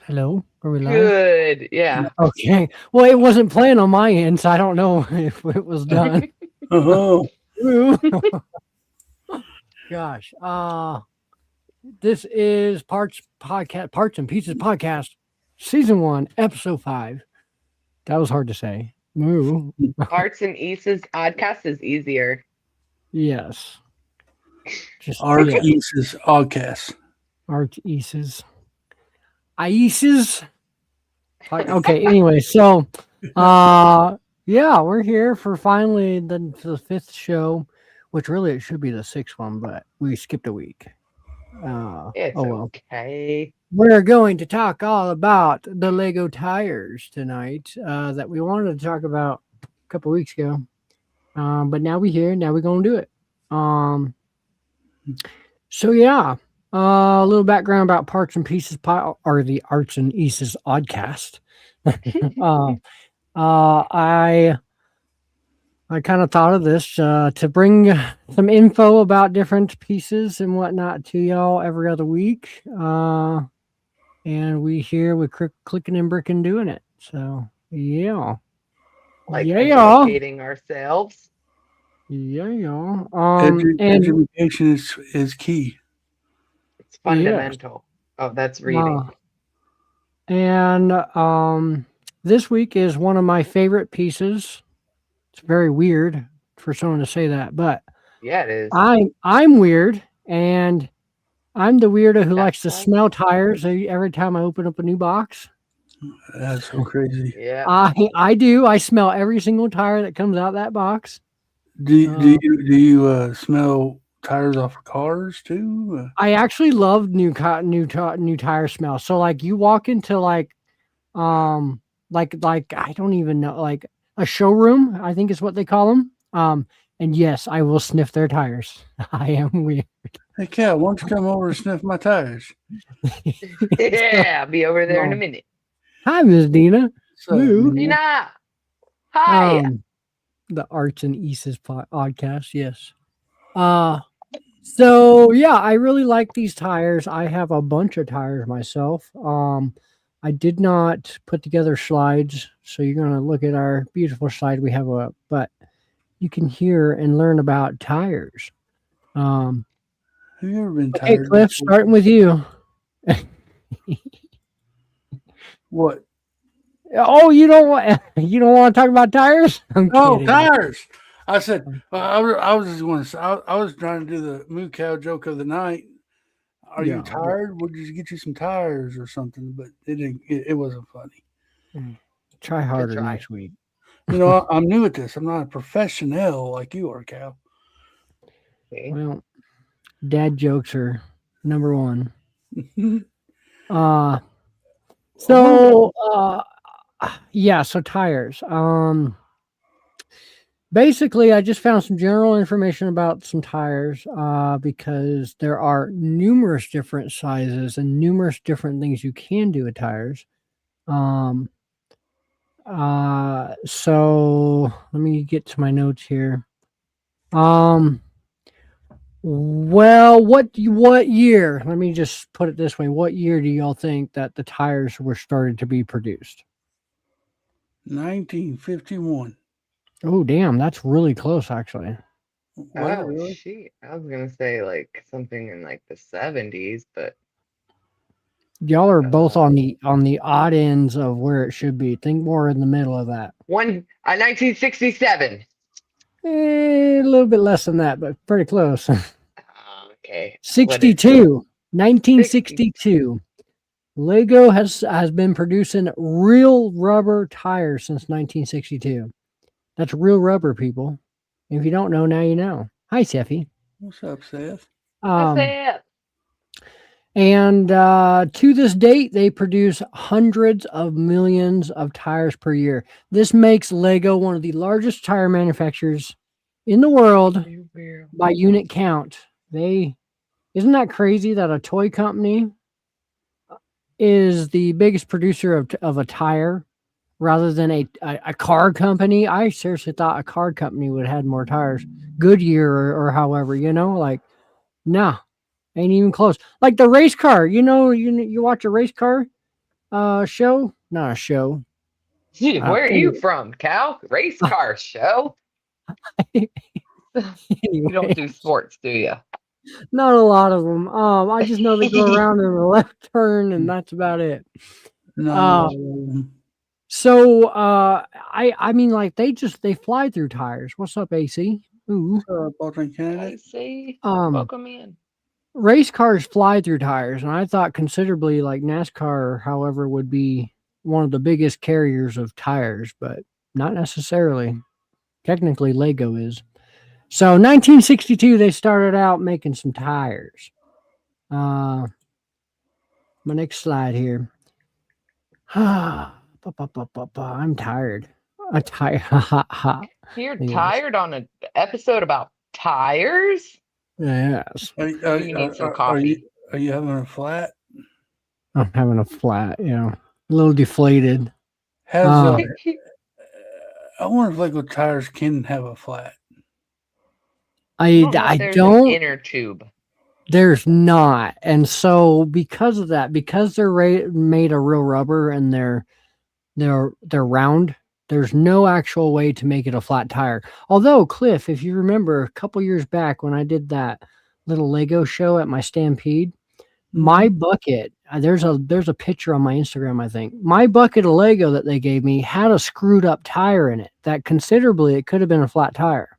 Hello, are we live? Good. Yeah. Okay. Well, it wasn't playing on my end, so I don't know if it was done. Oh, Ooh, gosh. This is Parts and Pieces podcast, season 1, episode 5. That was hard to say. Moo. Arts and Ease's oddcast is easier. Yes. Just Arch yeah. East's Oddcast. Arch Eases. Ices. Okay. Anyway, so yeah, we're here for finally the 5th show, which really it should be the 6th one, but we skipped a week. It's Oh well. okay. We're going to talk all about the Lego tires tonight that we wanted to talk about a couple weeks ago. But now we're here. Now we're going to do it. So yeah, a little background about Parts and Pieces or the Arts and Pieces Oddcast. I kind of thought of this to bring some info about different pieces and whatnot to y'all every other week. And we here with clicking and bricking doing it. So yeah. Like Yeah, y'all. educating ourselves. Yeah, y'all. Education is key. It's fundamental. Oh, that's reading. And this week is one of my favorite pieces. It's very weird for someone to say that, but Yeah, it is. I'm weird, and I'm the weirdo who likes to That's fine. smell tires every time I open up a new box. That's so crazy. Yeah. I do. I smell every single tire that comes out of that box. Do you smell tires off of cars too? I actually love new tire smell. So like you walk into like I don't even know, like a showroom, I think is what they call them. And yes, I will sniff their tires. I am weird. Hey, Cal, why don't you come over and sniff my tires? Yeah. I'll be over there in a minute. Hi, Miss Dina. So, Woo. Nina. Hi. The Arts and Eases podcast, yes. So yeah, I really like these tires. I have a bunch of tires myself. I did not put together slides, so you're gonna look at our beautiful slide we have up, but you can hear and learn about tires. have you ever been Okay, tired? Cliff, starting with you. What? Oh, you don't want to talk about tires? I'm Oh, kidding. tires! I said I was just going to say I was trying to do the moo cow joke of the night. Are Yeah. you tired? We'll just get you some tires or something, but it didn't. It wasn't funny. Try harder try. next week. You know, I'm new at this. I'm not a professional like you are, Cal. Okay. Well, dad jokes are number one. So yeah, so tires. Basically I just found some general information about some tires because there are numerous different sizes and numerous different things you can do with tires. So let me get to my notes here. Well, what year? Let me just put it this way. What year do y'all think that the tires were started to be produced? 1951. Oh, damn, that's really close, actually. Was it Oh, really? shit. I was going to say like something in like the 70s, but Y'all are both on the odd ends of where it should be. Think more in the middle of that. 1967. A little bit less than that, but pretty close. Okay. 62, 1962. Lego has been producing real rubber tires since 1962. That's real rubber, people. If you don't know, now you know. Hi, Seffy. What's up, Seth? What's that? And to this date, they produce hundreds of millions of tires per year. This makes Lego one of the largest tire manufacturers in the world by unit count. Isn't that crazy that a toy company is the biggest producer of a tire rather than a car company? I seriously thought a car company would have had more tires. Goodyear or however, like, nah. Ain't even close. Like the race car, you watch a race car. show, not a show. Gee, where are you Anyway, from, Cal? Race car show? You don't do anyway, sports, do you? not a lot of them. I just know they go around in a left turn, and that's about it. No. So I mean, like they fly through tires. What's up, AC? Ooh. Alternate I candidate. see. Um, Welcome in. race cars fly through tires, and I thought considerably like NASCAR, however, would be one of the biggest carriers of tires, but not necessarily. Technically, Lego is. So 1962, they started out making some tires. My next slide here. I'm tired. I'm tired. You're Yes. tired on an episode about tires? Yes. You need some coffee. Are you having a flat? I'm having a flat, a little deflated. Has Um, I wonder if Lego tires can have a flat. I don't know if I there's don't. an inner tube. There's not, and so because of that, because they're made of real rubber and they're round, there's no actual way to make it a flat tire. Although, Cliff, if you remember a couple years back when I did that little Lego show at my Stampede, my bucket, there's a picture on my Instagram, I think. My bucket of Lego that they gave me had a screwed up tire in it that considerably it could have been a flat tire.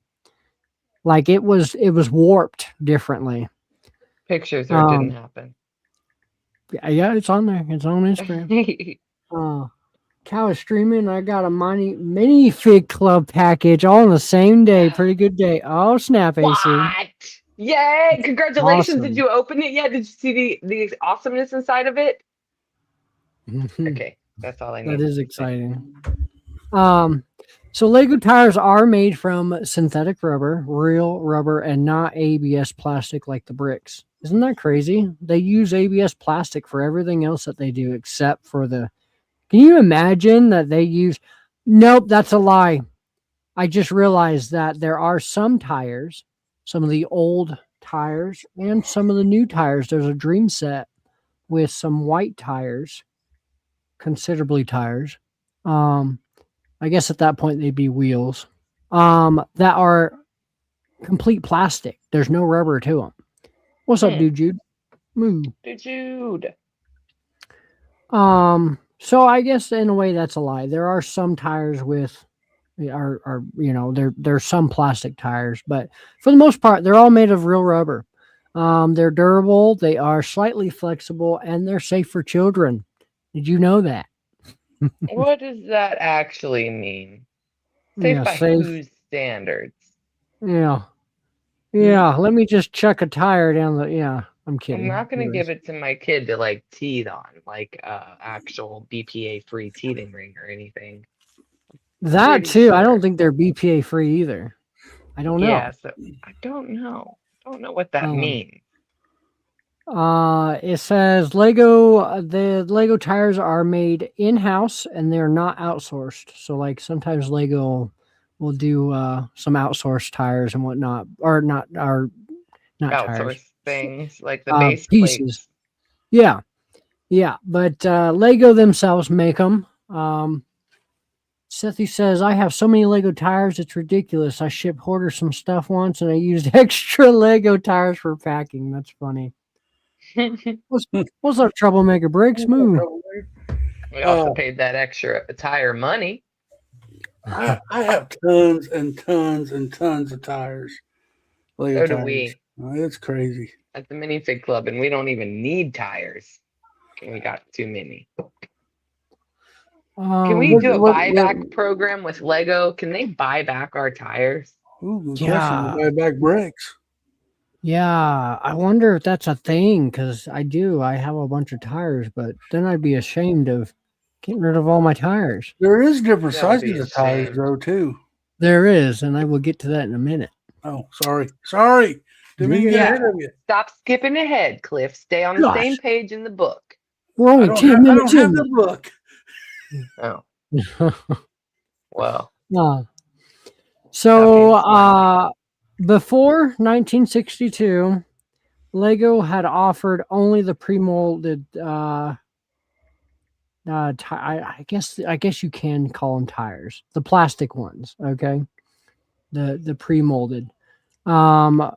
Like it was warped differently. Pictures or it didn't happen. Yeah, it's on there. It's on Instagram. Cal is streaming. I got a mini Fig Club package all on the same day. Pretty good day. Oh, snap, AC. What? Yay! Congratulations. Awesome. Did you open it yet? Did you see the awesomeness inside of it? Okay, that's all I need. That is exciting. So Lego tires are made from synthetic rubber, real rubber, and not ABS plastic like the bricks. Isn't that crazy? They use ABS plastic for everything else that they do except for the... Can you imagine that they use... Nope, that's a lie. I just realized that there are some tires, some of the old tires, and some of the new tires. There's a dream set with some white tires, considerably tires. I guess at that point they'd be wheels. That are complete plastic. There's no rubber to them. What's up, dude Jude? Moo. Dude Jude. So I guess in a way that's a lie. There are some tires with there's some plastic tires, but for the most part, they're all made of real rubber. They're durable, they are slightly flexible, and they're safe for children. Did you know that? What does that actually mean? Safe by whose standards? Yeah. Let me just chuck a tire down the... Yeah, I'm kidding. I'm not going to give it to my kid to like teeth on, like actual BPA free teething ring or anything. That too. Sure. I don't think they're BPA free either. I don't know. Yeah, so I don't know. I don't know what that means. It says Lego. The Lego tires are made in house and they're not outsourced. So like sometimes Lego will do some outsourced tires and whatnot, or not outsourced tires. Things like the base pieces. plates. Yeah, but Lego themselves make them. Sethy says, I have so many Lego tires, it's ridiculous. I shipped Hoarder some stuff once and I used extra Lego tires for packing. That's funny. What's up, Troublemaker Breaks? Move. We also paid that extra tire money. I have tons and tons and tons of tires. Lego tires. Do we. It's crazy. At the Minifig Club, and we don't even need tires. And we got too many. Can we do a buyback program with Lego? Can they buy back our tires? Ooh, yeah. Buy back bricks. Yeah, I wonder if that's a thing, because I have a bunch of tires, but then I'd be ashamed of getting rid of all my tires. There is different sizes of tires, though, too. There is, and I will get to that in a minute. Oh, sorry. Didn't mean to get ahead of you. Stop skipping ahead, Cliff. Stay on the same page in the book. We're only 10 minutes in. I don't have the book. Oh. Well. So, before 1962, Lego had offered only the pre-molded I guess you can call them tires. The plastic ones, okay? The pre-molded. The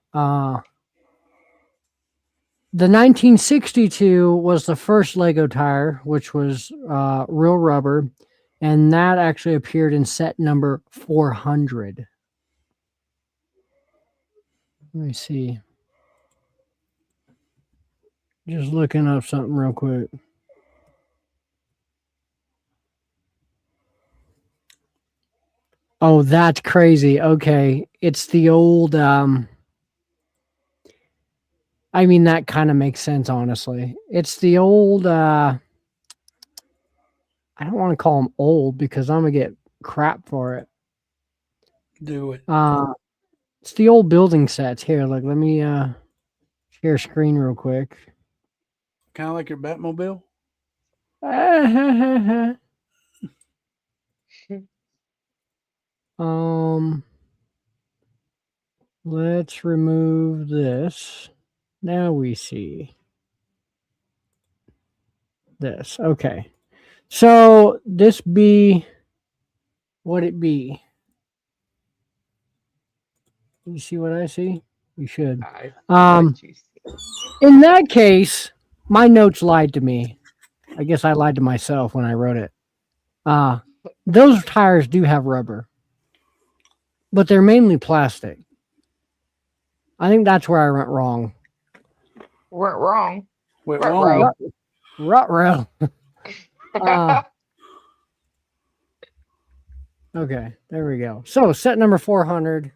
1962 was the first Lego tire, which was real rubber, and that actually appeared in set number 400. Let me see. Just looking up something real quick. Oh, that's crazy. Okay. It's the old I mean, that kind of makes sense, honestly. It's the old I don't want to call them old because I'm gonna get crap for it. Do it. It's the old building sets. Here, look, let me share screen real quick. Kind of like your Batmobile. Let's remove this. Now we see this. Okay. So this be what it be. You see what I see? You should. What you see. In that case, my notes lied to me. I guess I lied to myself when I wrote it. Those tires do have rubber, but they're mainly plastic. I think that's where I went wrong. Weren't wrong. Wait, Ruh-roh. Ruh-roh. Okay, there we go. So set number 400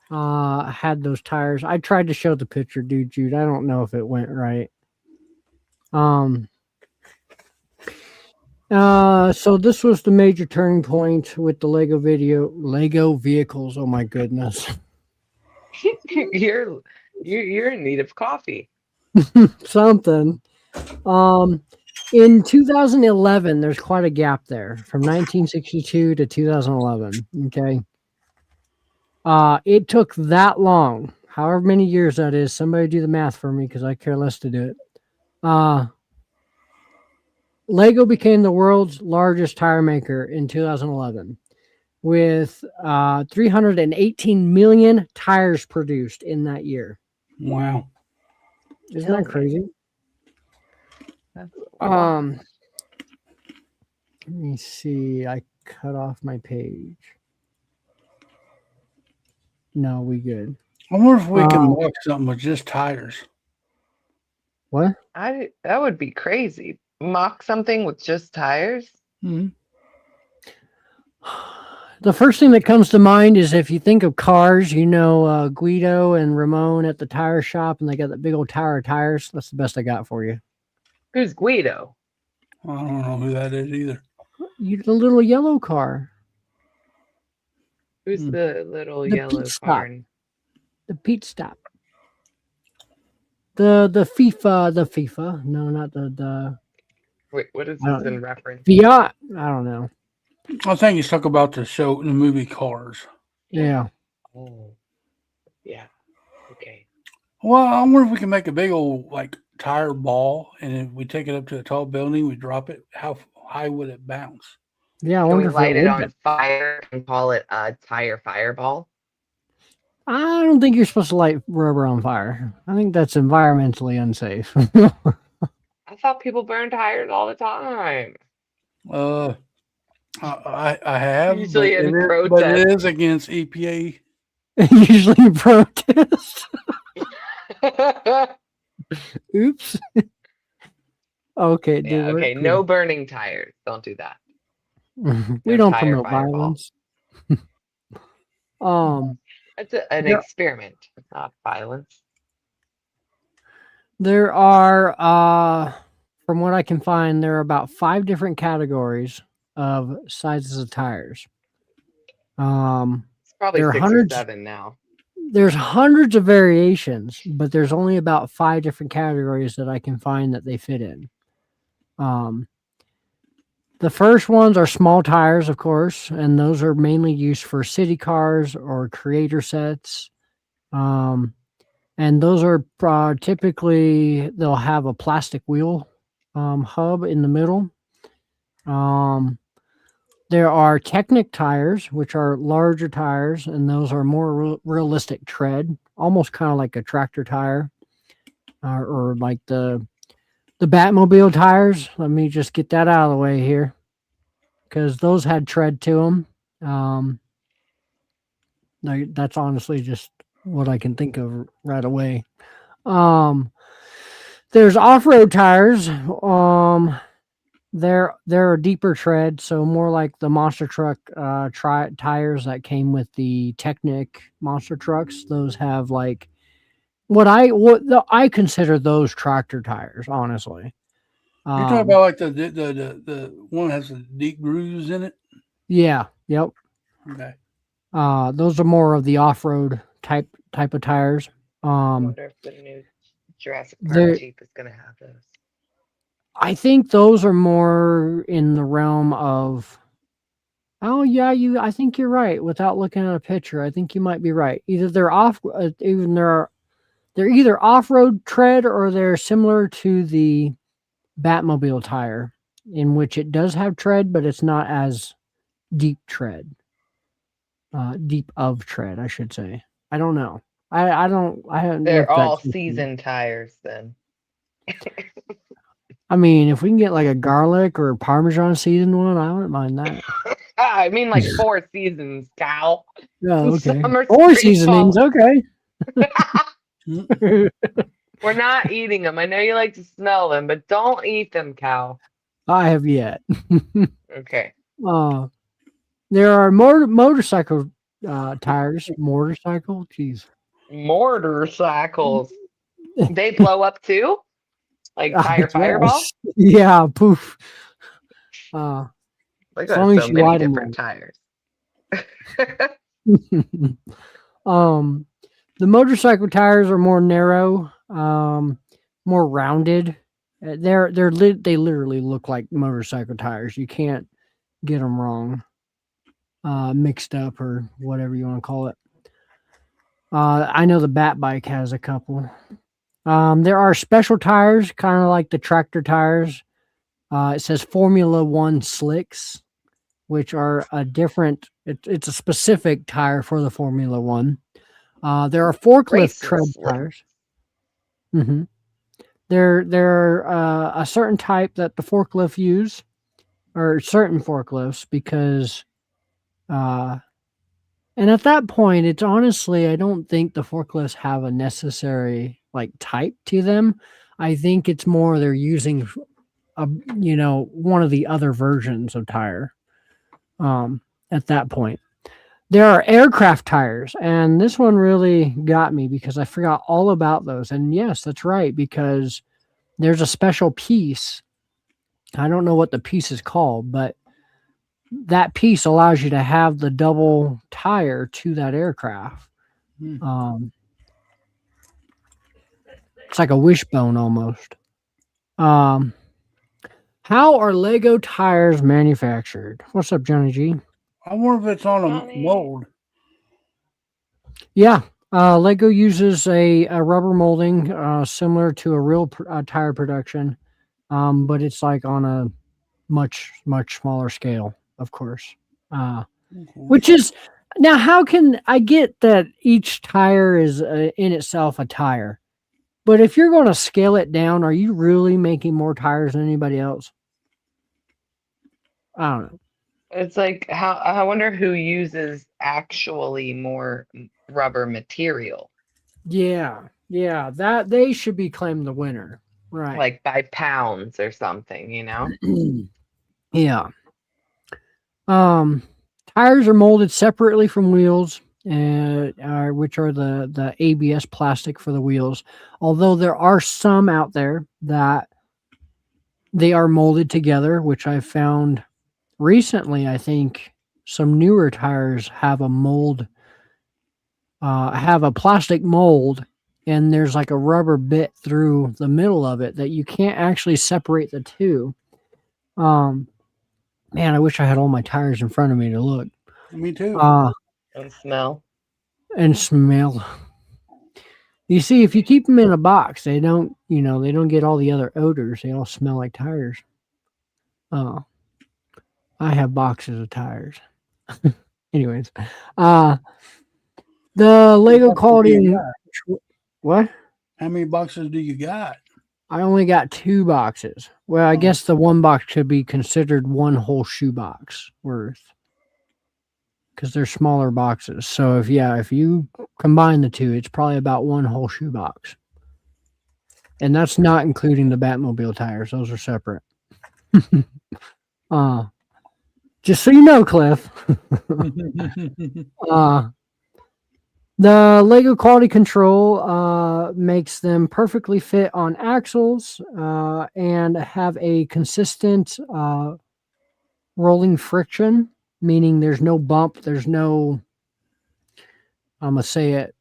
had those tires. I tried to show the picture, dude, Jude. I don't know if it went right. So this was the major turning point with the Lego vehicles. Oh my goodness. You're in need of coffee. Something. In 2011, there's quite a gap there from 1962 to 2011. Okay. It took that long, however many years that is. Somebody do the math for me because I care less to do it. Lego became the world's largest tire maker in 2011 with 318 million tires produced in that year. Wow. Isn't that crazy? That's Let me see. I cut off my page. No, we good. I wonder if we can walk something with just tires. What? that would be crazy. Mock something with just tires? Mm-hmm. The first thing that comes to mind is if you think of cars, Guido and Ramon at the tire shop, and they got that big old tower of tires. That's the best I got for you. Who's Guido? I don't know who that is either. The little yellow car. Who's the little The yellow pit stop. car? The Pete stop. The FIFA. No, not the Wait, what is this in reference? Fiat. I don't know. I think he's talking about the movie Cars. Yeah. Oh, yeah. Okay. Well, I wonder if we can make a big old tire ball, and if we take it up to a tall building, we drop it. How high would it bounce? Yeah. I Can wonder we if light it would on fire and call it a tire fireball? I don't think you're supposed to light rubber on fire. I think that's environmentally unsafe. I thought people burn tires all the time. I have, Usually in but protest. it is against EPA. Usually protest. Oops. Okay, Yeah, okay. No burning tires. Don't do that. We No don't tire promote fireball. violence. It's an experiment, not violence. There are, from what I can find, there are about 5 different categories of sizes of tires. It's probably there are 6 hundreds- or 7 now. There's hundreds of variations, but there's only about 5 different categories that I can find that they fit in. The first ones are small tires, of course, and those are mainly used for city cars or creator sets. And those are typically, they'll have a plastic wheel hub in the middle, There are Technic tires, which are larger tires, and those are more realistic tread, almost kind of like a tractor tire, or like the Batmobile tires. Let me just get that out of the way here, because those had tread to them. That's honestly just what I can think of right away. There's off-road tires. They're a deeper tread, so more like the monster truck tires that came with the Technic monster trucks. Those have like I consider those tractor tires, honestly. You're talking about like the one that has the deep grooves in it. Yeah. Yep. Okay. Those are more of the off-road type of tires. I wonder if the new Jurassic Park they're- Jeep is going to have those. I think those are more in the realm of. Oh yeah, I think you're right. Without looking at a picture, I think you might be right. Either they're they're either off-road tread or they're similar to the Batmobile tire, in which it does have tread, but it's not as deep tread. Deep of tread, I should say. I don't know. I haven't. They're looked that all closely. season tires then. I mean, if we can get like a garlic or Parmesan seasoned one, I wouldn't mind that. I mean, like 4 seasons, Cal. Oh, okay. Summer, Or spring, seasonings, fall. okay. We're not eating them. I know you like to smell them, but don't eat them, Cal. I have yet. Okay. There are motorcycle tires. Motorcycle? Jeez. Motorcycles. They blow up too? Like tire fireball? Yes. Yeah, poof. They as got long as so you many light 'em different tires. The motorcycle tires are more narrow, more rounded. They literally look like motorcycle tires. You can't get them wrong, mixed up or whatever you want to call it. I know the Bat Bike has a couple. There are special tires, kind of like the tractor tires. It says Formula One slicks, which are a different. It's a specific tire for the Formula One. There are forklift tread tires. Mm-hmm. They're a certain type that the forklift use, or certain forklifts, because, and at that point, it's honestly, I don't think the forklifts have a necessary like type to them. I think it's more they're using, one of the other versions of tire. At that point. There are aircraft tires, and this one really got me because I forgot all about those. And yes, that's right, because there's a special piece. I don't know what the piece is called, but that piece allows you to have the double tire to that aircraft. It's like a wishbone almost. How are Lego tires manufactured? What's up, Johnny G? I wonder if it's on a mold. Yeah, Lego uses a rubber molding similar to a real tire production, but it's like on a much smaller scale, of course. Which is now, how can I get that each tire is in itself a tire? But if you're going to scale it down, are you really making more tires than anybody else? I don't know. It's like I wonder who uses actually more rubber material. Yeah, that they should be claimed the winner, right? Like by pounds or something, Yeah. Tires are molded separately from wheels, which are the ABS plastic for the wheels. Although there are some out there that they are molded together, which I found recently. I think some newer tires have a mold, have a plastic mold, and there's like a rubber bit through the middle of it that you can't actually separate the two. Man, I wish I had all my tires in front of me to look. Me too. And smell. And smell. You see, if you keep them in a box, they don't get all the other odors. They all smell like tires. I have boxes of tires. Anyways, the Lego boxes do quality you and what? How many boxes do you got? I only got 2 boxes. Well, I Oh. guess the one box could be considered one whole shoebox worth because they're smaller boxes. So if you combine the two, it's probably about one whole shoebox, and that's not including the Batmobile tires; those are separate. uh, just so you know, Cliff. uh, The Lego quality control makes them perfectly fit on axles and have a consistent rolling friction, meaning there's no bump, there's no, I'm going to say it,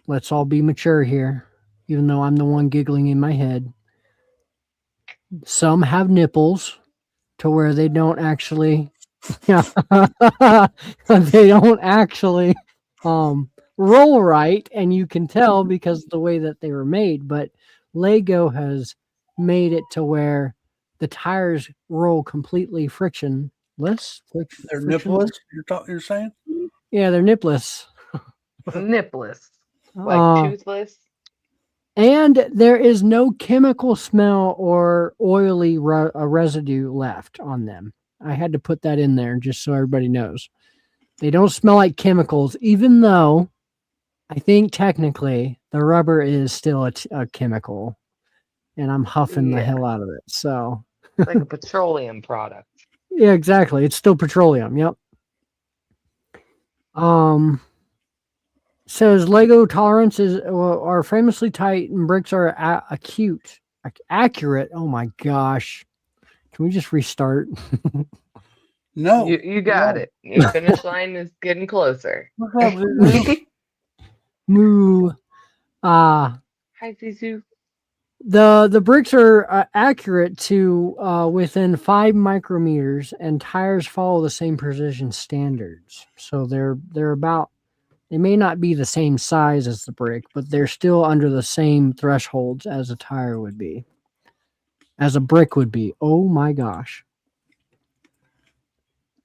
let's all be mature here, even though I'm the one giggling in my head. Some have nipples to where they don't actually, yeah, they don't actually roll right, and you can tell because the way that they were made. But Lego has made it to where the tires roll completely frictionless. They're Frictionless. nipless. You're saying? Yeah, they're nipless. Nipless, like Uh, toothless. and there is no chemical smell or oily residue left on them. I had to put that in there just so everybody knows. They don't smell like chemicals, even though I think technically the rubber is still a chemical, and I'm huffing the Yeah, hell out of it. So, like a petroleum product. yeah, exactly. It's still petroleum. Yep. Says Lego tolerances are famously tight, and bricks are accurate. Oh my gosh! Can we just restart? No. You got it. Your finish line is getting closer. What's up, Zuzu? Moo. Ah. Hi, Zizu. The bricks are accurate to within 5 micrometers, and tires follow the same precision standards. So they're about, they may not be the same size as the brick, but they're still under the same thresholds as a tire would be, as a brick would be. Oh my gosh!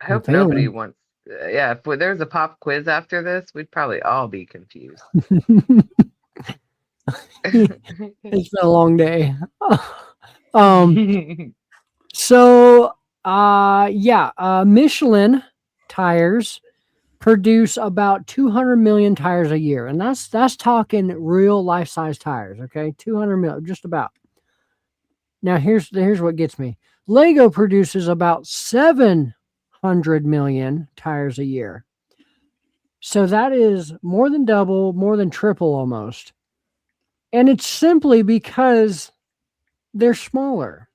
I hope I'm nobody failing. wants. Yeah, if there's a pop quiz after this, we'd probably all be confused. It's been a long day. So Michelin tires produce about 200 million tires a year, and that's talking real life size tires. Okay, 200 million, just about. Now here's what gets me. Lego produces about 700 million tires a year, so that is more than double, more than triple almost, and it's simply because they're smaller.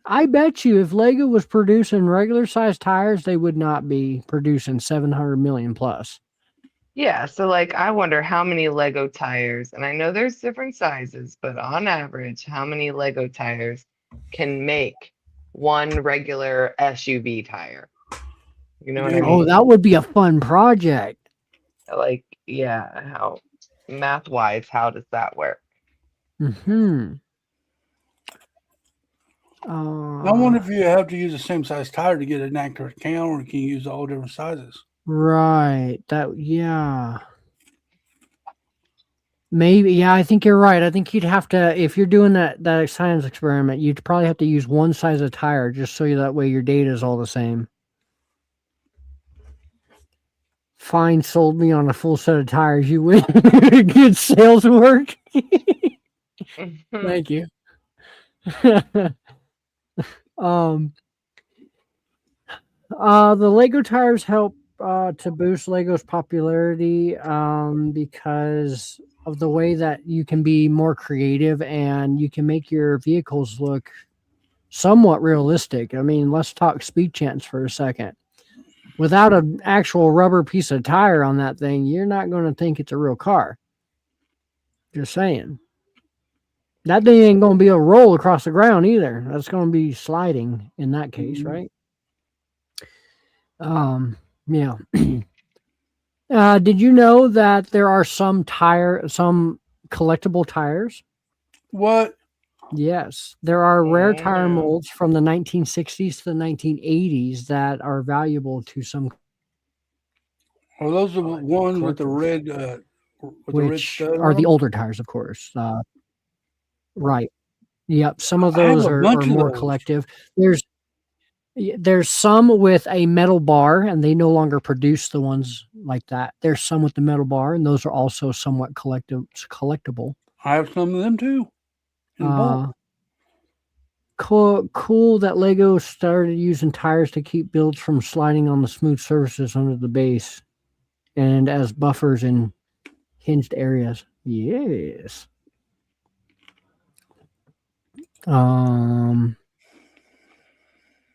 I bet you if Lego was producing regular sized tires, they would not be producing 700 million plus. Yeah, so like I wonder how many Lego tires, and I know there's different sizes, but on average, how many Lego tires can make one regular SUV tire? You know what I Maybe. Oh, mean? that would be a fun project. Like, yeah, how math wise, how does that work? Hmm. I wonder if you have to use the same size tire to get an accurate count, or can you use all different sizes? Right. Yeah. Maybe. Yeah, I think you're right. I think you'd have to, if you're doing that science experiment, you'd probably have to use one size of tire just so that way your data is all the same. Fine, sold me on a full set of tires. You win. Good sales work. Thank you. um, the Lego tires help to boost Lego's popularity because of the way that you can be more creative and you can make your vehicles look somewhat realistic. I mean, let's talk speed chance for a second. Without an actual rubber piece of tire on that thing, you're not going to think it's a real car. Just saying. That thing ain't going to be a roll across the ground either. That's going to be sliding in that case, right? Yeah. Did you know that there are some collectible tires? What? Yes, there are rare tire Mm. molds from the 1960s to the 1980s that are valuable to some Are those the ones with the collectors, red which stud are on the them? older tires, of course. Right. Yep. Some of I have those a are bunch of more those. collective. There's some with a metal bar, and they no longer produce the ones like that. There's some with the metal bar, and those are also somewhat collectible. I have some of them too in bulk. Uh, cool that Lego started using tires to keep builds from sliding on the smooth surfaces under the base and as buffers in hinged areas. Yes. Um,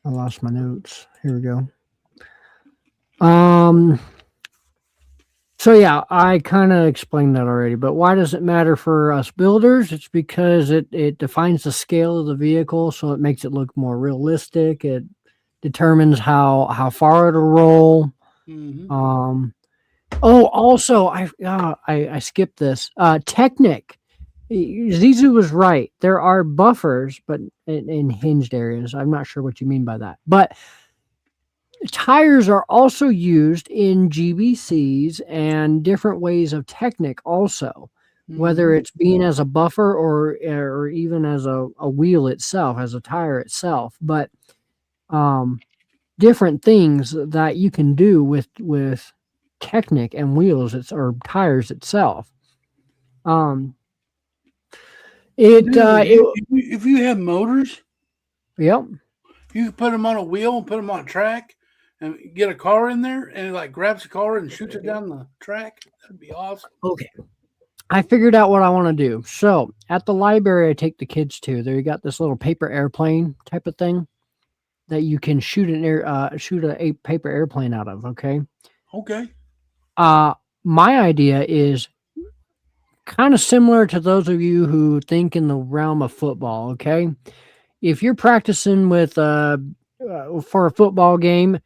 I lost my notes. Here we go. Um, so yeah, I kind of explained that already, but why does it matter for us builders? It's because it defines the scale of the vehicle, so it makes it look more realistic. It determines how far it'll roll. Mm-hmm. Oh, also, I skipped this. Technic. Zizu was right. There are buffers, but in hinged areas. I'm not sure what you mean by that. But tires are also used in GBCs and different ways of Technic also, whether Mm-hmm. it's being as a buffer or even as a wheel itself, as a tire itself. But different things that you can do with Technic and wheels or tires itself. Um, it Dude, it if you have motors, Yep. you can put them on a wheel and put them on a track and get a car in there and it like grabs the car and shoots it down the track. That'd be awesome. Okay. I figured out what I want to do. So at the library, I take the kids to. There, you got this little paper airplane type of thing that you can shoot a paper airplane out of. Okay. Okay. My idea is kind of similar to those of you who think in the realm of football. Okay, if you're practicing with for a football game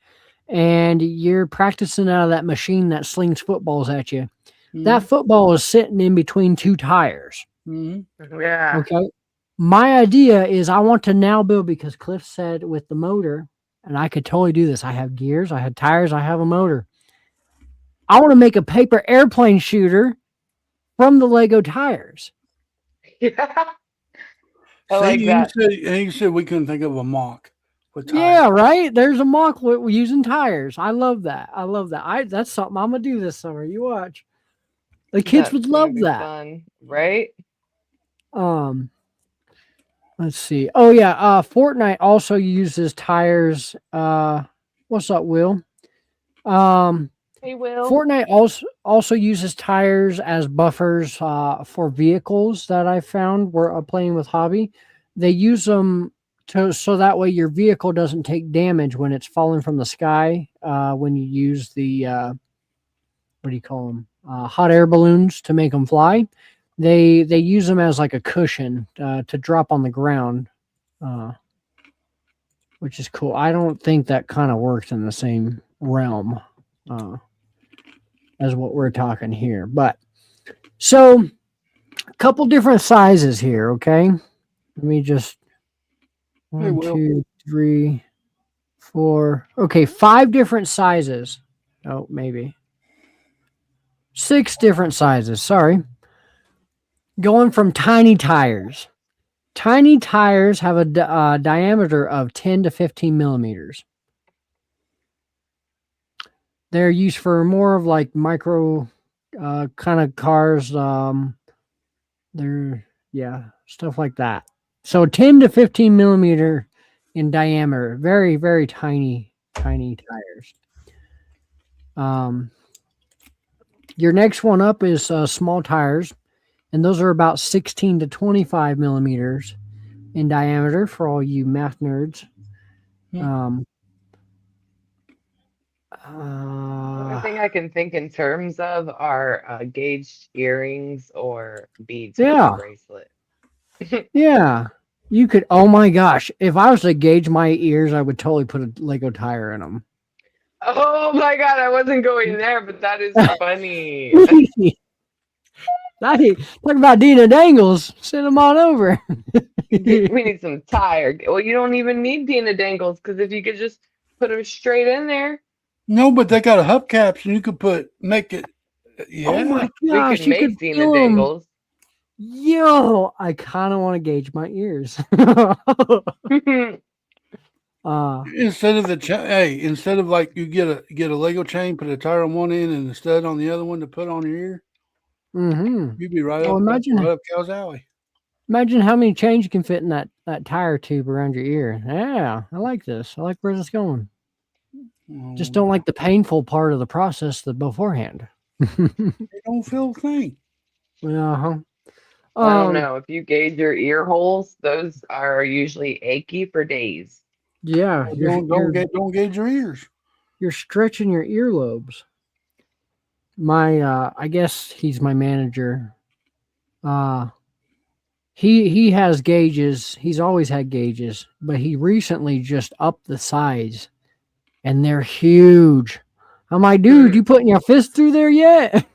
and you're practicing out of that machine that slings footballs at you, that Mm-hmm. football is sitting in between two tires. Mm-hmm. Yeah. Okay. My idea is I want to now build, because Cliff said with the motor, and I could totally do this. I have gears, I had tires, I have a motor. I want to make a paper airplane shooter from the Lego tires. Yeah. I See, like that. you said we couldn't think of a mock with tires. Yeah, right. There's a mock using tires. I love that. I love that. That's something I'm gonna do this summer. You watch. The kids would That's gonna love be that. fun, right? Um, let's see. Oh yeah, Fortnite also uses tires. What's up, Will? Um, Hey, Will. Fortnite also uses tires as buffers for vehicles that I found were playing with hobby. They use them so that way your vehicle doesn't take damage when it's falling from the sky. When you use the what do you call them? Hot air balloons to make them fly. They use them as like a cushion to drop on the ground, uh, which is cool. I don't think that kind of works in the same realm as what we're talking here, but so a couple different sizes here. Okay, let me just Hey, one, Will. 2, 3, 4. Okay, 5 different sizes. Oh, maybe 6 different sizes. Sorry. Going from tiny tires. Tiny tires have a diameter of 10 to 15 millimeters. They're used for more of like micro kind of cars. They're, stuff like that. So 10 to 15 millimeter in diameter. Very, very tiny tires. Your next one up is small tires, and those are about 16 to 25 millimeters in diameter for all you math nerds. The only thing I can think in terms of are gauged earrings or beads for Yeah, the bracelet. yeah. You could. Oh my gosh! If I was to gauge my ears, I would totally put a Lego tire in them. Oh my God, I wasn't going there, but that is funny. Hey, talk about Dina Dangles. Send them on over. We need some tire. Well, you don't even need Dina Dangles because if you could just put them straight in there, No, but they got a hubcaps, and you could make it. Oh Yeah, my we gosh, could you could make Dina fill them. Dangles. Yo, I kind of want to gauge my ears. instead of instead of like you get a Lego chain, put a tire on one end and a stud on the other one to put on your ear, Mm-hmm. you'd be right Oh, up Cal's alley. imagine how many chains you can fit in that tire tube around your ear. Yeah, I like this. I like where this is going. Just don't like the painful part of the process the beforehand. They don't feel a thing. Uh-huh. I don't know. If you gauge your ear holes, those are usually achy for days. Yeah, Don't gauge your ears. you're stretching your earlobes. My I guess he's my manager. He has gauges. He's always had gauges, but he recently just upped the size and they're huge. I'm like, dude, you putting your fist through there yet?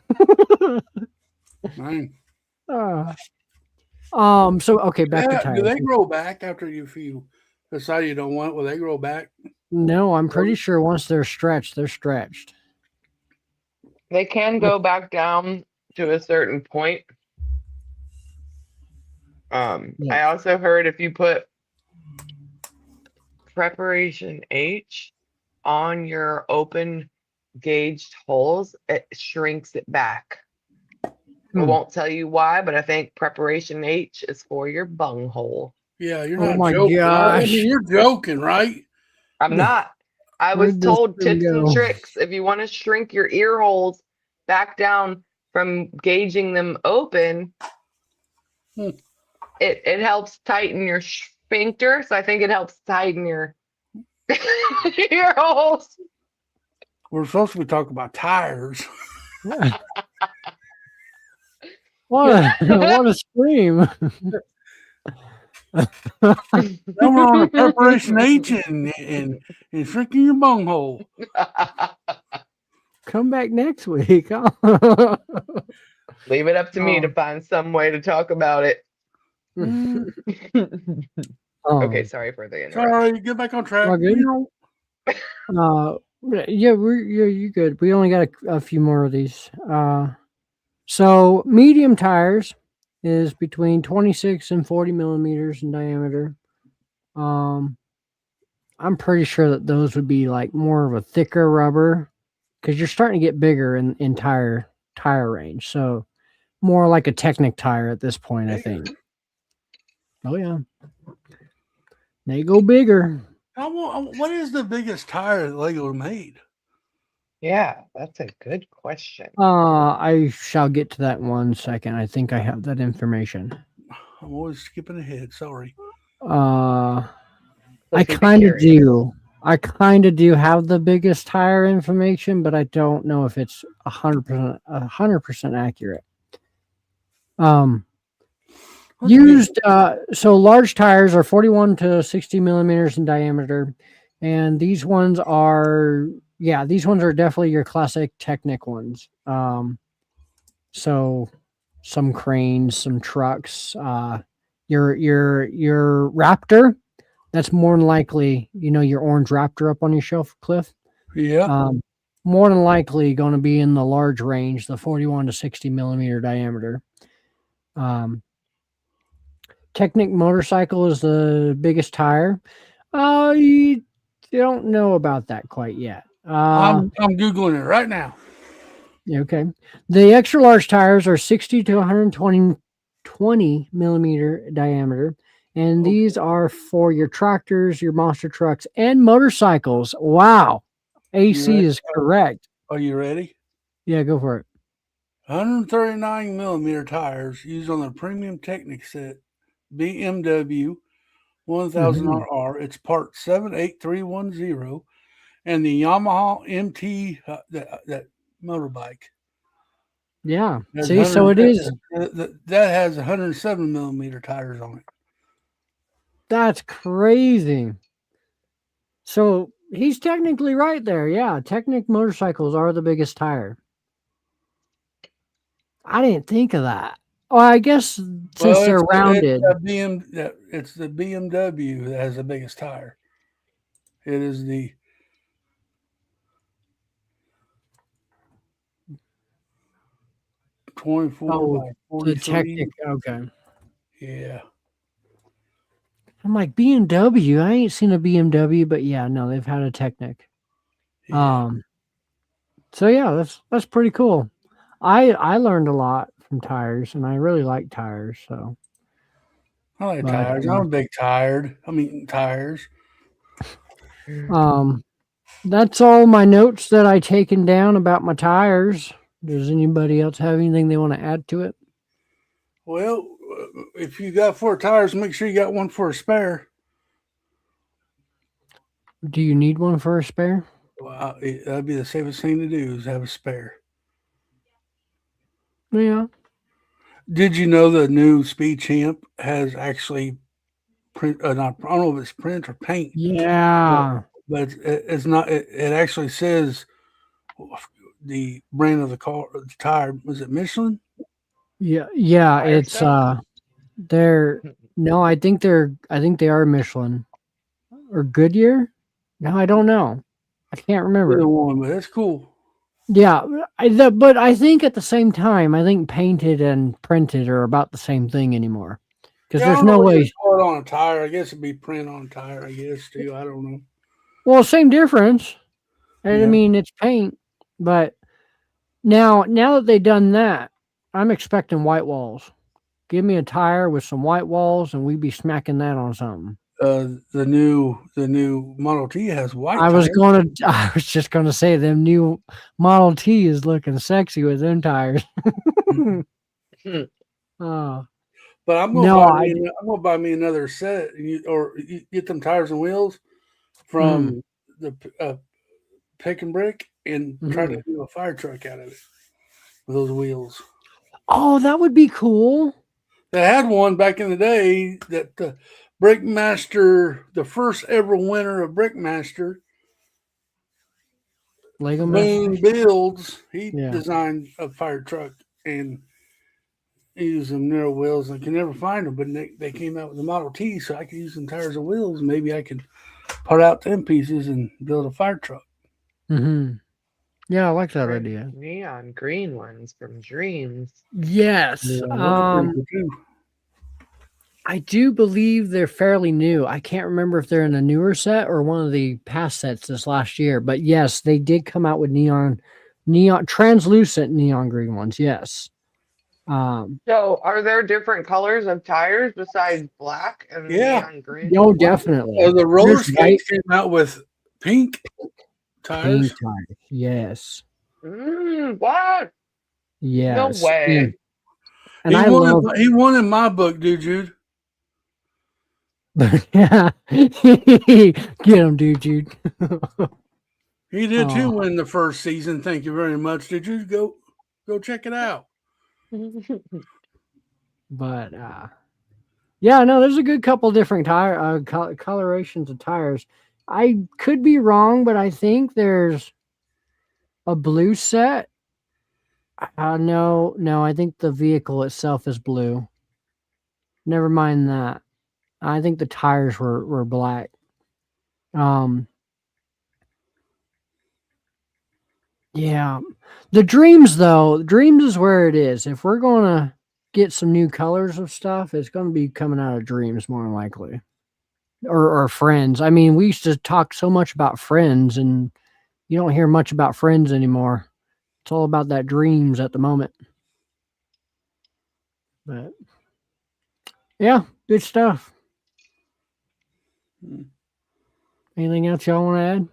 Right. So okay, back to tires. Do they grow back after you decide you don't want it? Will they grow back? No, I'm pretty sure once they're stretched, they're stretched. They can go back down to a certain point. I also heard if you put preparation H on your open gauged holes, it shrinks it back. I won't tell you why, but I think preparation H is for your bunghole. Yeah, you're Oh not my joking. gosh. I mean, you're joking, right? I'm not. I was Where'd this told thing tips and go? tricks. If you want to shrink your ear holes back down from gauging them open, it helps tighten your sphincter. So I think it helps tighten your ear holes. We're supposed to be talking about tires. What a scream. Now we're on a preparation H and shrinking your bunghole. Come back next week. Leave it up to me to find some way to talk about it. Okay, sorry for the interruption. Sorry, get back on track. Yeah, you're good. We only got a few more of these. So medium tires is between 26 and 40 millimeters in diameter. I'm pretty sure that those would be like more of a thicker rubber because you're starting to get bigger in tire range. So more like a Technic tire at this point, I think. Oh yeah, they go bigger. What is the biggest tire that Lego made? Yeah, that's a good question. I shall get to that in 1 second. I think I have that information. I'm always skipping ahead. Sorry. I kind of do. I kind of do have the biggest tire information, but I don't know if it's 100% accurate. So large tires are 41 to 60 millimeters in diameter, and these ones are definitely your classic Technic ones. So some cranes, some trucks, your Raptor. That's more than likely, your orange Raptor up on your shelf, Cliff. Yeah. More than likely going to be in the large range, the 41 to 60 millimeter diameter. Technic motorcycle is the biggest tire. You don't know about that quite yet. I'm Googling it right now. Okay. The extra large tires are 60 to 120 millimeter diameter. And these are for your tractors, your monster trucks, and motorcycles. Wow. AC is correct. Are you ready? Yeah, go for it. 139 millimeter tires used on the premium Technic set BMW 1000RR. It's part 78310, and the Yamaha MT that motorbike. Yeah. See, so it is. That has 107 millimeter tires on it. That's crazy. So he's technically right there. Yeah, Technic motorcycles are the biggest tire. I didn't think of that. Well, I guess since Well, they're it's rounded. it's the BMW that has the biggest tire. It is the 24 Oh, by the Technic. 43. Okay. Yeah. I'm like BMW. I ain't seen a BMW, but yeah, no, they've had a Technic. Yeah. So yeah, that's pretty cool. I learned a lot from tires, and I really like tires. So, I like but tires. I'm a big tired. I'm eating tires. um, that's all my notes that I taken down about my tires. Does anybody else have anything they want to add to it? Well, if you got 4 tires, make sure you got one for a spare. Do you need one for a spare? Well, that'd be the safest thing to do is have a spare. Yeah. Did you know the new Speed Champ has actually print? Not I don't know if it's print or paint, but Yeah. it's not. It actually says the brand of the car, the tire. Was it Michelin? Yeah. Yeah. It's Firestone? they're no, I think they are Michelin or Goodyear. No, I don't know. I can't Either remember. one, but that's cool. Yeah, but I think at the same time, I think painted and printed are about the same thing anymore. Because Yeah, I there's don't know no what you way. call it on a tire. I guess it'd be print on a tire. I guess too. I don't know. Well, same difference. I Yeah. mean, it's paint, but now that they've done that, I'm expecting white walls. Give me a tire with some white walls, and we'd be smacking that on something. The new Model T has white I was tires. going to. I was just going to say, them new Model T is looking sexy with them tires. Oh But no, I'm gonna buy me another set, or you get them tires and wheels mm, from the pick and brick and try to mhm. do a fire truck out of it with those wheels. Oh, that would be cool. They had one back in the day that the Brickmaster, the first ever winner of Brickmaster, Lego Boone Masters. Builds, he Yeah. designed a fire truck and he used them narrow wheels. I can never find them, but they came out with the Model T, so I could use some tires and wheels. Maybe I could put out 10 pieces and build a fire truck. Hmm. Yeah, I like that Or idea. neon green ones from Dreams. Yes. Yeah, those are pretty good too. I do believe they're fairly new. I can't remember if they're in a newer set or one of the past sets this last year, but yes, they did come out with neon translucent neon green ones. Yes. Um, So, are there different colors of tires besides black and Yeah. neon green? no, What? definitely. The roller There's white, skates came out with pink pink tires. tires. Yes. What? No Yes. way. And I love He won in my book, dude, Jude. yeah. Get him, dude, Jude. He did too Oh, win the first season. Thank you very much. Did you go check it out? but yeah, no, there's a good couple different tire colorations of tires. I could be wrong, but I think there's a blue set. No, I think the vehicle itself is blue. Never mind that. I think the tires were black. Um, yeah, the dreams though, dreams is where it is. If we're gonna get some new colors of stuff, it's gonna be coming out of dreams more than likely, or friends. I mean, we used to talk so much about friends, and you don't hear much about friends anymore. It's all about that dreams at the moment. But yeah, good stuff. Hmm. Anything else y'all want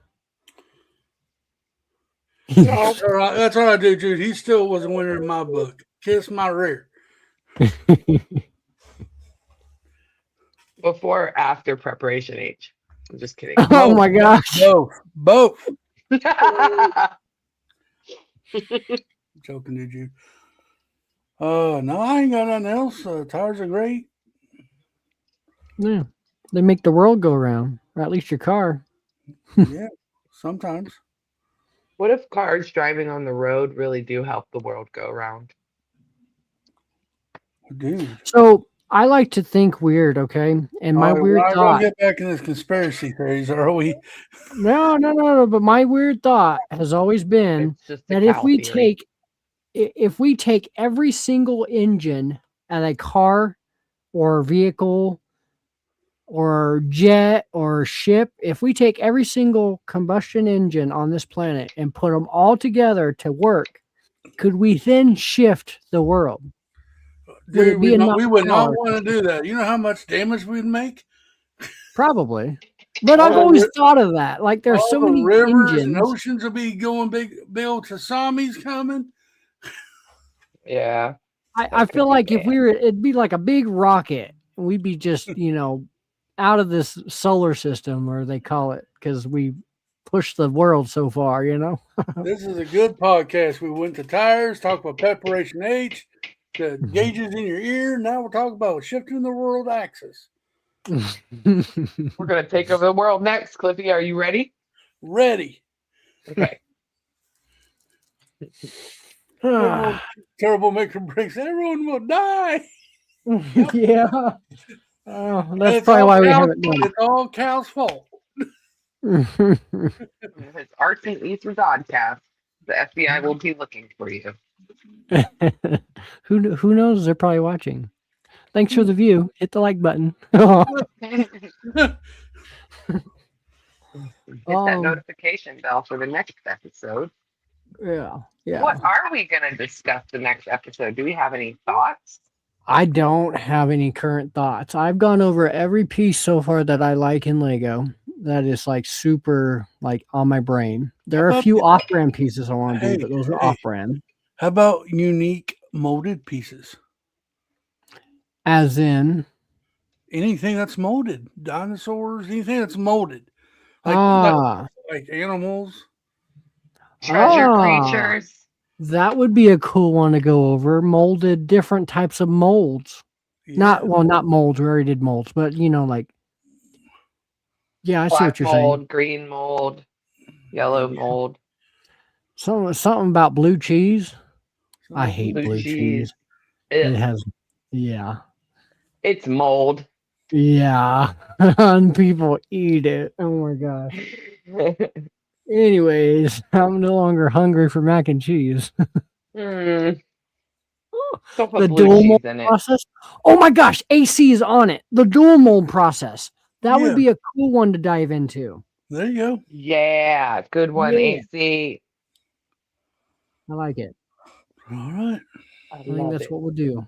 No. That's all right, dude, Jude. He still was a winner in my book. Kiss my rear. to add? Before or after preparation age? I'm just kidding. Oh Both. my gosh. Both. Joking, did you? No, I ain't got nothing else. Tires are great. Yeah, they make the world go round, or at least your car. Yeah, sometimes. What if cars driving on the road really do help the world go round? Dude. So I like to think weird, okay? And my All right, weird we're not thought. gonna get back in this conspiracy theories, are we? No. But my weird thought has always been It's just a that if cow we theory. take every single engine at a car or vehicle or jet or ship, if we take every single combustion engine on this planet and put them all together to work, could we then shift the world? Would it Dude, be enough we would not power? want to do that. You know how much damage we'd make? Probably. But I've All always the, thought of that. Like there's all so the many rivers and engines. oceans will be going big old tsunamis coming. Yeah. I That could feel be like if bad. we were, it'd be like a big rocket. And we'd be just, out of this solar system, or they call it, because we push the world so far, This is a good podcast. We went to tires, talked about preparation H, the gauges in your ear. Now we're talking about shifting the world axis. We're gonna take over the world next, Cliffy. Are you ready? Ready. Okay. Terrible maker breaks. Everyone will die. Yeah. And That's it's probably all why we Cal's, haven't done it's all Cal's fault. it. It's Arts and Eastern podcast. The FBI will be looking for you. Who knows? They're probably watching. Thanks for the view. Hit the like button. Hit that notification bell for the next episode. Yeah. What are we going to discuss the next episode? Do we have any thoughts? I don't have any current thoughts. I've gone over every piece so far that I like in Lego. That is like super like on my brain. There are a few off-brand pieces I want to do, but those are off-brand. How about unique molded pieces? As in anything that's molded, dinosaurs, anything that's molded, like animals, treasure creatures. That would be a cool one to go over. Molded different types of molds. Yeah. Not molds. We already did molds, but like. Yeah, I see what you're mold, saying. Green mold, yellow mold. Something about blue cheese. I hate blue cheese. It has, yeah. It's mold. Yeah, and people eat it. Oh my gosh. Anyways, I'm no longer hungry for mac and cheese. Don't put The blue dual cheese mold in it. process. Oh my gosh, AC is on it. The dual mold process. That would be a cool one to dive into. There you go. Yeah, good one, Yeah. AC. I like it. All right. I think that's what we'll do.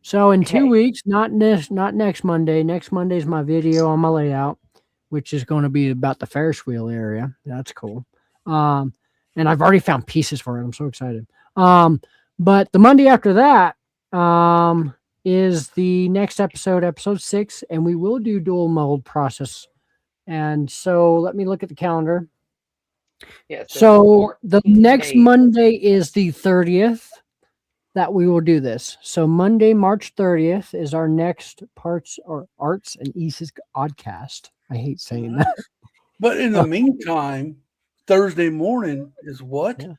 So in 2 weeks, not next Monday. Next Monday is my video on my layout, which is going to be about the Ferris wheel area. That's cool. And I've already found pieces for it. I'm so excited. But the Monday after that is the next episode 6, and we will do dual mold process. And so let me look at the calendar. Yes. So the next Monday is the 30th that we will do this. So Monday, March 30th is our next Arts and East's Oddcast. I hate saying that. But in the meantime, Thursday morning is what? Yeah.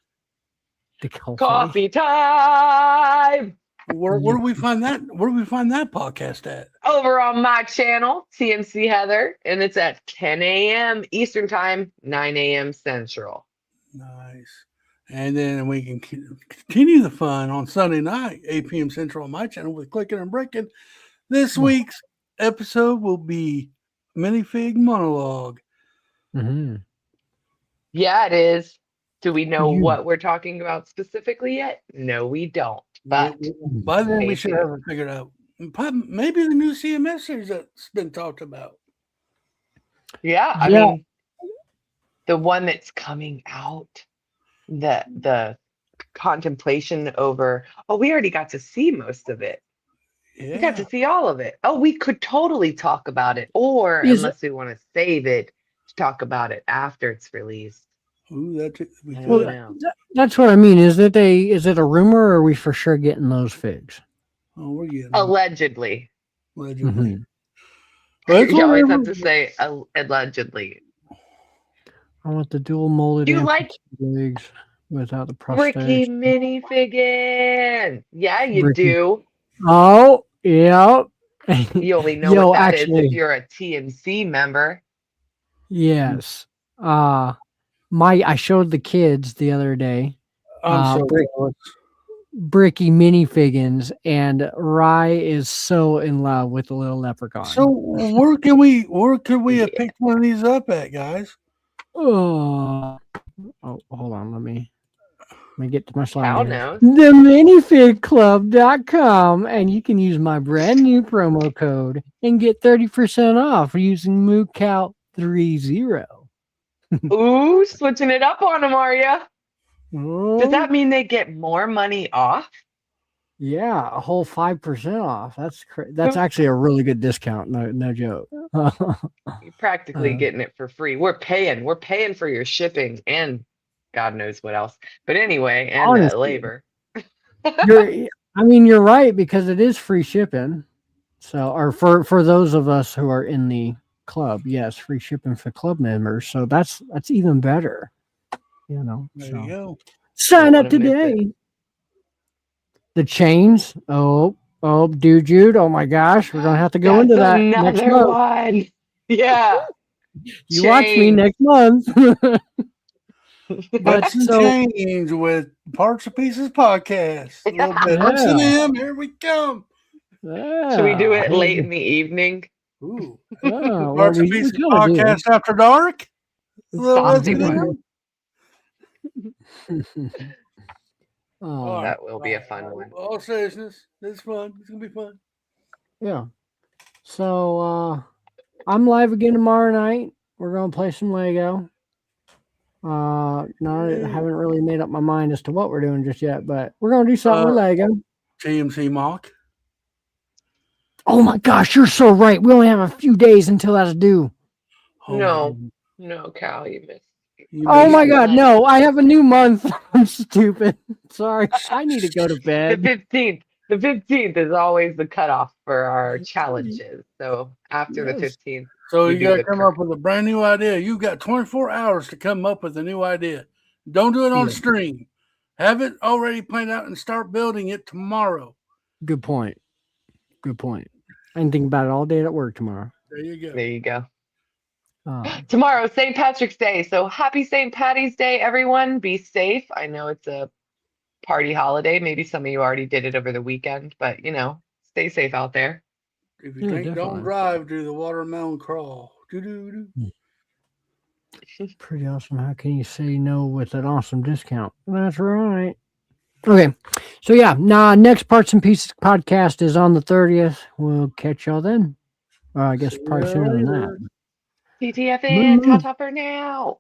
The coffee time. Where do we find that? Where do we find that podcast at? Over on my channel, TMC Heather, and it's at 10 a.m. Eastern Time, 9 a.m. Central. Nice. And then we can continue the fun on Sunday night, 8 p.m. Central on my channel with Clicking and Breaking. This week's episode will be Minifig Monologue. Mm-hmm. Yeah, it is. Do we know what we're talking about specifically yet? No, we don't. But by then, we should have it figured out. Maybe the new CMS series that's been talked about. Yeah, I mean, the one that's coming out, the contemplation over. Oh, we already got to see most of it. Yeah. We got to see all of it. Oh, we could totally talk about it, or unless we want to save it to talk about it after it's released. Ooh, that's what I mean. Is it a rumor, or are we for sure getting those figs? Oh, we're getting allegedly. Allegedly. Mm-hmm. You always have to say allegedly. I want the dual molded. You like legs without the prosthetics. Ricky minifiggin? Yeah, you do. Oh, yep. You only know Yo, what that is actually, if you're a TNC member. yes. I showed the kids the other day, I'm so Brick, jealous. Bricky minifigures, and Rye is so in love with the little leprechaun. So where could we have picked one of these up at, guys? Oh, hold on. Let me get to my slide Cal here. knows. TheMinifigClub.com, and you can use my brand new promo code and get 30% off using MooCal30. Ooh, switching it up on them, are ya? Does Oh, that mean they get more money off? yeah, a whole 5% off. That's actually a really good discount. No joke. You're practically getting it for free. We're paying for your shipping and God knows what else. But anyway, and the Honestly, labor. you're right, because it is free shipping. So, or for those of us who are in the club, yes, free shipping for club members. So that's even better. There So you go. sign Don't up wanna miss it. today. The chains. Oh, dude, Jude. Oh my gosh, we're gonna have to go That's into that next another month. one. Yeah. You watch me Chains. next month. But Butts and so Change with Parts and Pieces podcast. A little bit of yeah, M. Here we come. Should we do yeah. it late in the evening? Ooh. Oh, well, Parts and we Pieces gotta do. podcast after dark. A little Saucy S&M. Oh, All right. That will be a fun one. All seriousness, it's fun. It's gonna be fun. yeah. So I'm live again tomorrow night. We're gonna play some Lego. I haven't really made up my mind as to what we're doing just yet, but we're gonna do something with Lego. TMC mock. Oh my gosh, you're so right. We only have a few days until that's due. Oh, No, Cal, you missed. Oh my got god, time. no! I have a new month. I'm stupid. Sorry, I need to go to The bed. 15th. The 15th is always the cutoff for our challenges. So after the Yes. 15th, So we you do got to the come current. up with a brand new idea. You've got 24 hours to come up with a new idea. Don't do it on Yeah. stream. Have it already planned out and start building it tomorrow. Good point. Good point. I can think about it all day at work tomorrow. There you go. There you go. Oh, Tomorrow, St. Patrick's Day. So happy St. Patty's Day, everyone. Be safe. I know it's a party holiday. Maybe some of you already did it over the weekend, but stay safe out there. If you Yeah, drink, definitely. don't drive. Do the watermelon crawl. Doo-doo-doo. pretty awesome. How can you say no with an awesome discount? That's right. Okay. So yeah, next Parts and Pieces podcast is on the 30th. We'll catch y'all then. I guess See probably ya sooner than later. TTFN, ta-ta for now.